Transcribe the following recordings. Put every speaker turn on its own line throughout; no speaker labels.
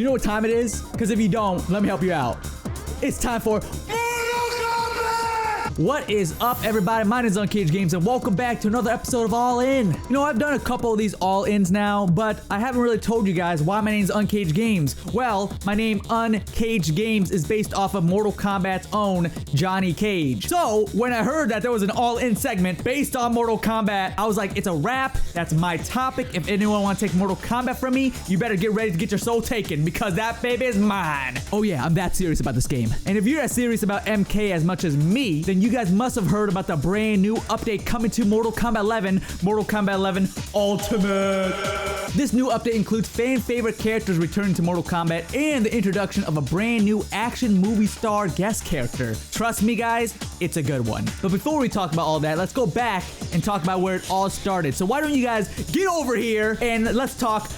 know what time it is? Because if you don't, let me help you out. It's time for What is up, everybody? My name is unCAGEDgamez, and welcome back to another episode of All In. You know, I've done a couple of these All-Ins now, but I haven't really told you guys why my name is unCAGEDgamez. Well, my name unCAGEDgamez is based off of Mortal Kombat's own Johnny Cage. So, when I heard that there was an All-In segment based on Mortal Kombat, I was like, it's a wrap. That's my topic. If anyone wants to take Mortal Kombat from me, you better get ready to get your soul taken, because that baby is mine. Oh yeah, I'm that serious about this game. And if you're as serious about MK as much as me, then you guys must have heard about the brand new update coming to Mortal Kombat 11, Mortal Kombat 11 Ultimate. This new update includes fan favorite characters returning to Mortal Kombat and the introduction of a brand new action movie star guest character. Trust me guys, it's a good one. But before we talk about all that, let's go back and talk about where it all started. So why don't you guys get over here and let's talk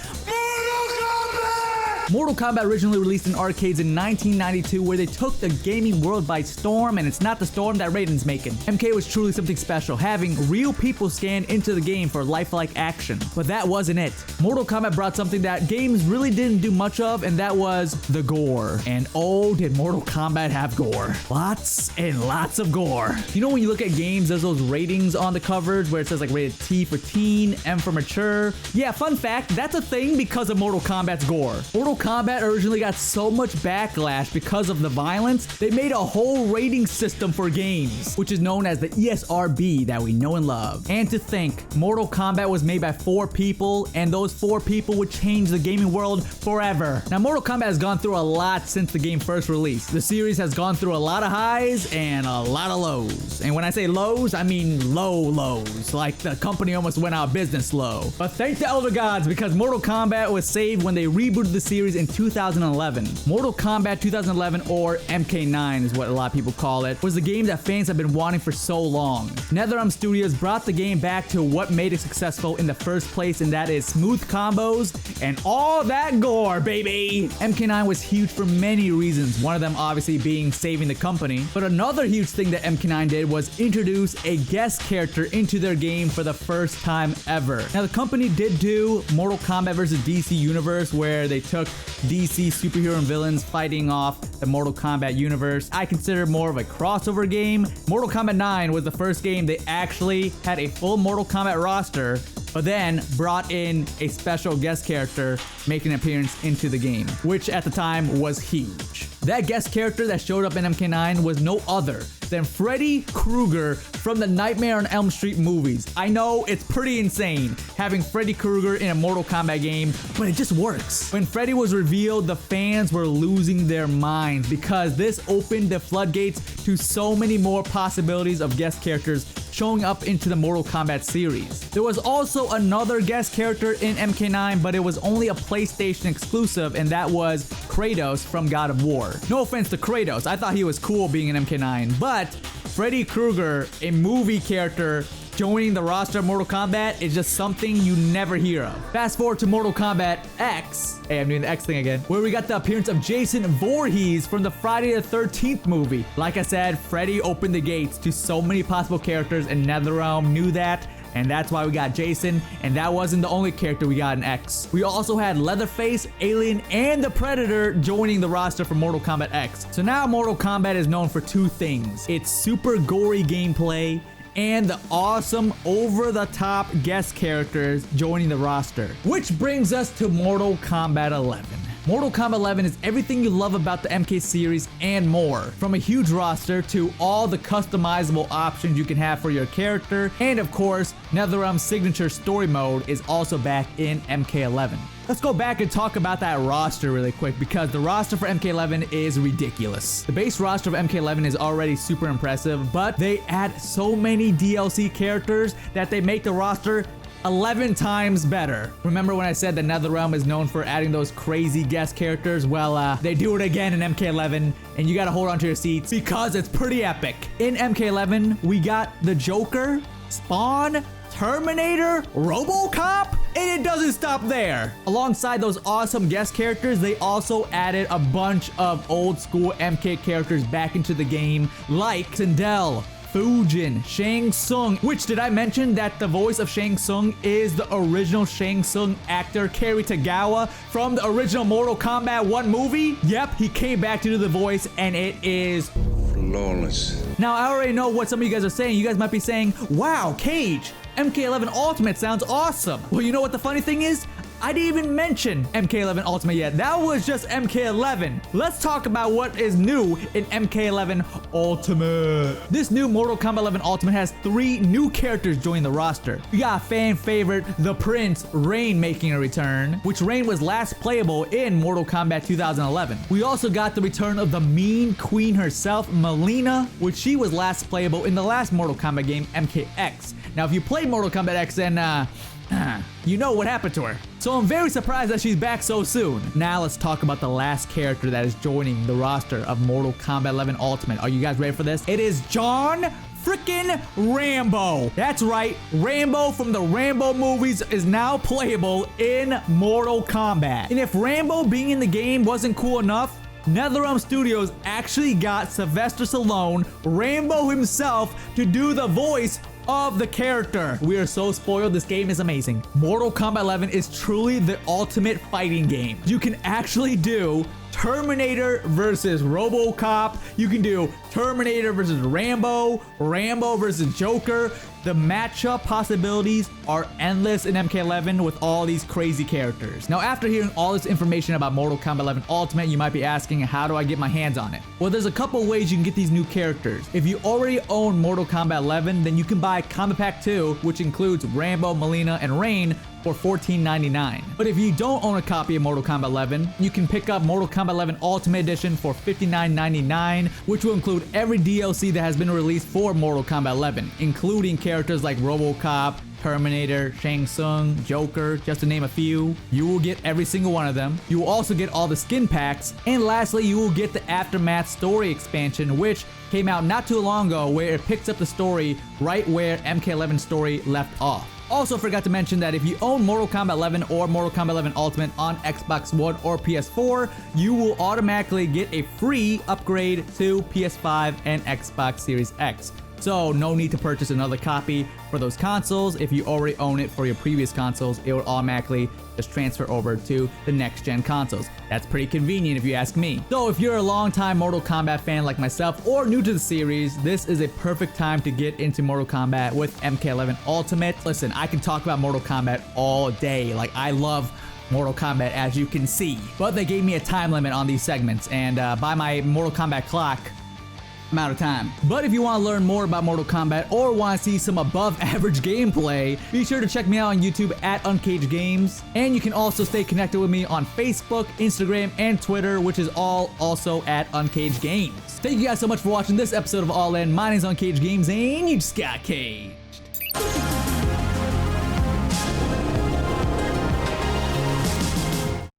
Mortal Kombat originally released in arcades in 1992, where they took the gaming world by storm, and it's not the storm that Raiden's making. MK was truly something special, having real people scan into the game for lifelike action. But that wasn't it. Mortal Kombat brought something that games really didn't do much of, and that was the gore. And oh, did Mortal Kombat have gore. Lots and lots of gore. You know when you look at games, there's those ratings on the covers where it says like rated T for teen, M for mature. Yeah, fun fact, that's a thing because of Mortal Kombat's gore. Mortal Kombat originally got so much backlash because of the violence, they made a whole rating system for games, which is known as the ESRB that we know and love. And to think, Mortal Kombat was made by 4 people, and those 4 people would change the gaming world forever. Now, Mortal Kombat has gone through a lot since the game first released. The series has gone through a lot of highs and a lot of lows. And when I say lows, I mean low lows, like the company almost went out of business low. But thank the Elder Gods, because Mortal Kombat was saved when they rebooted the series in 2011. Mortal Kombat 2011, or MK9 is what a lot of people call it, was the game that fans have been wanting for so long. NetherRealm Studios brought the game back to what made it successful in the first place, and that is smooth combos and all that gore, baby! MK9 was huge for many reasons, one of them obviously being saving the company, but another huge thing that MK9 did was introduce a guest character into their game for the first time ever. Now, the company did do Mortal Kombat vs. DC Universe, where they took DC superhero and villains fighting off the Mortal Kombat universe. I consider more of a crossover game. Mortal Kombat 9 was the first game they actually had a full Mortal Kombat roster, but then brought in a special guest character making an appearance into the game, which at the time was huge. That guest character that showed up in MK9 was no other than Freddy Krueger from the Nightmare on Elm Street movies. I know it's pretty insane having Freddy Krueger in a Mortal Kombat game, but it just works. When Freddy was revealed, the fans were losing their minds because this opened the floodgates to so many more possibilities of guest characters showing up into the Mortal Kombat series. There was also another guest character in MK9, but it was only a PlayStation exclusive, and that was Kratos from God of War. No offense to Kratos, I thought he was cool being in MK9, but Freddy Krueger, a movie character, joining the roster of Mortal Kombat is just something you never hear of. Fast forward to Mortal Kombat X. Hey, I'm doing the X thing again. Where we got the appearance of Jason Voorhees from the Friday the 13th movie. Like I said, Freddy opened the gates to so many possible characters, and NetherRealm knew that. And that's why we got Jason, and that wasn't the only character we got in X. We also had Leatherface, Alien, and the Predator joining the roster for Mortal Kombat X. So now Mortal Kombat is known for 2 things. It's super gory gameplay and the awesome over-the-top guest characters joining the roster. Which brings us to Mortal Kombat 11. Mortal Kombat 11 is everything you love about the MK series and more. From a huge roster to all the customizable options you can have for your character, and of course, NetherRealm's signature story mode is also back in MK11. Let's go back and talk about that roster really quick, because the roster for MK11 is ridiculous. The base roster of MK11 is already super impressive, but they add so many DLC characters that they make the roster 11 times better. Remember when I said that NetherRealm is known for adding those crazy guest characters? Well, they do it again in MK11, and you gotta hold on to your seats because it's pretty epic. In MK11, we got the Joker, Spawn, Terminator, RoboCop, and it doesn't stop there. Alongside those awesome guest characters, they also added a bunch of old school MK characters back into the game, like Sindel, Fujin, Shang Tsung, which did I mention that the voice of Shang Tsung is the original Shang Tsung actor Cary Tagawa from the original Mortal Kombat 1 movie? Yep, he came back to do the voice and it is
flawless.
Now, I already know what some of you guys are saying. You guys might be saying, wow, Cage, MK11 Ultimate sounds awesome. Well, you know what the funny thing is? I didn't even mention MK11 Ultimate yet. That was just MK11. Let's talk about what is new in MK11 Ultimate. This new Mortal Kombat 11 Ultimate has 3 new characters joining the roster. We got fan favorite, the Prince, Rain, making a return, which Rain was last playable in Mortal Kombat 2011. We also got the return of the mean queen herself, Melina, which she was last playable in the last Mortal Kombat game, MKX. Now, if you played Mortal Kombat X, then you know what happened to her. So I'm very surprised that she's back so soon. Now let's talk about the last character that is joining the roster of Mortal Kombat 11 Ultimate. Are you guys ready for this? It is John frickin' Rambo. That's right, Rambo from the Rambo movies is now playable in Mortal Kombat. And if Rambo being in the game wasn't cool enough, NetherRealm Studios actually got Sylvester Stallone, Rambo himself, to do the voice of the character. We are so spoiled. This game is amazing. Mortal Kombat 11 is truly the ultimate fighting game. You can actually do Terminator versus RoboCop. You can do Terminator versus Rambo, Rambo versus Joker. The matchup possibilities are endless in MK11 with all these crazy characters. Now, after hearing all this information about Mortal Kombat 11 Ultimate, you might be asking, how do I get my hands on it? Well, there's a couple ways you can get these new characters. If you already own Mortal Kombat 11, then you can buy Combat Pack 2, which includes Rambo, Melina, and Rain, for $14.99. But if you don't own a copy of Mortal Kombat 11, you can pick up Mortal Kombat 11 Ultimate Edition for $59.99, which will include every DLC that has been released for Mortal Kombat 11, including characters like RoboCop, Terminator, Shang Tsung, Joker, just to name a few. You will get every single one of them. You will also get all the skin packs. And lastly, you will get the Aftermath story expansion, which came out not too long ago, where it picks up the story right where MK11 story left off. Also forgot to mention that if you own Mortal Kombat 11 or Mortal Kombat 11 Ultimate on Xbox One or PS4, you will automatically get a free upgrade to PS5 and Xbox Series X. So no need to purchase another copy for those consoles. If you already own it for your previous consoles, it will automatically just transfer over to the next gen consoles. That's pretty convenient if you ask me. So if you're a longtime Mortal Kombat fan like myself or new to the series, this is a perfect time to get into Mortal Kombat with MK11 Ultimate. Listen, I can talk about Mortal Kombat all day. Like, I love Mortal Kombat, as you can see. But they gave me a time limit on these segments, and by my Mortal Kombat clock, I'm out of time. But if you want to learn more about Mortal Kombat or want to see some above average gameplay, be sure to check me out on YouTube at unCAGEDgamez. And you can also stay connected with me on Facebook, Instagram, and Twitter, which is all also at unCAGEDgamez. Thank you guys so much for watching this episode of All In. My name is unCAGEDgamez, and you just got caged.